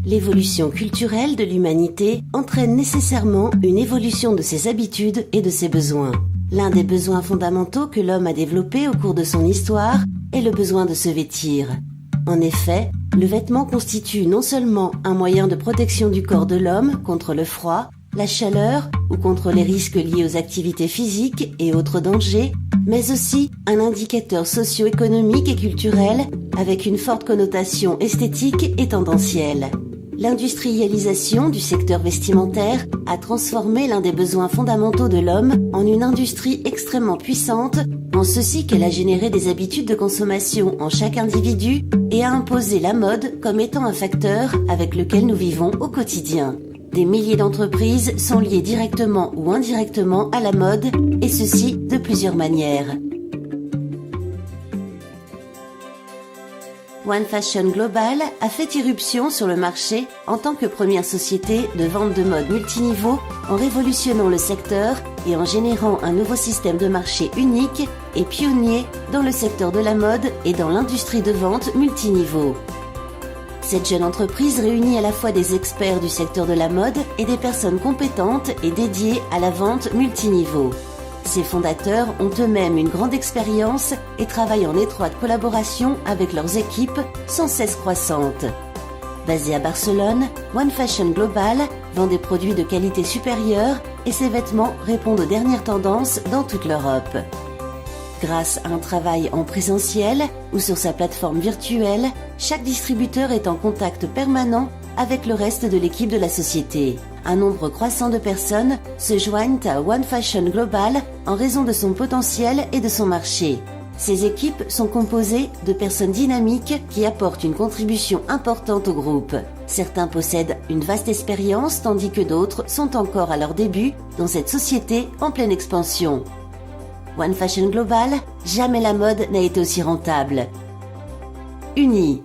L'évolution culturelle de l'humanité entraîne nécessairement une évolution de ses habitudes et de ses besoins. L'un des besoins fondamentaux que l'homme a développé au cours de son histoire est le besoin de se vêtir. En effet, le vêtement constitue non seulement un moyen de protection du corps de l'homme contre le froid, la chaleur ou contre les risques liés aux activités physiques et autres dangers, mais aussi un indicateur socio-économique et culturel avec une forte connotation esthétique et tendancielle. L'industrialisation du secteur vestimentaire a transformé l'un des besoins fondamentaux de l'homme en une industrie extrêmement puissante, en ceci qu'elle a généré des habitudes de consommation en chaque individu et a imposé la mode comme étant un facteur avec lequel nous vivons au quotidien. Des milliers d'entreprises sont liées directement ou indirectement à la mode, et ceci de plusieurs manières. One Fashion Global a fait irruption sur le marché en tant que première société de vente de mode multiniveau en révolutionnant le secteur et en générant un nouveau système de marché unique et pionnier dans le secteur de la mode et dans l'industrie de vente multiniveau. Cette jeune entreprise réunit à la fois des experts du secteur de la mode et des personnes compétentes et dédiées à la vente multiniveau. Ses fondateurs ont eux-mêmes une grande expérience et travaillent en étroite collaboration avec leurs équipes sans cesse croissantes. Basée à Barcelone, One Fashion Global vend des produits de qualité supérieure et ses vêtements répondent aux dernières tendances dans toute l'Europe. Grâce à un travail en présentiel ou sur sa plateforme virtuelle, chaque distributeur est en contact permanent avec le reste de l'équipe de la société. Un nombre croissant de personnes se joignent à One Fashion Global en raison de son potentiel et de son marché. Ces équipes sont composées de personnes dynamiques qui apportent une contribution importante au groupe. Certains possèdent une vaste expérience tandis que d'autres sont encore à leur début dans cette société en pleine expansion. One Fashion Global, jamais la mode n'a été aussi rentable. Unis.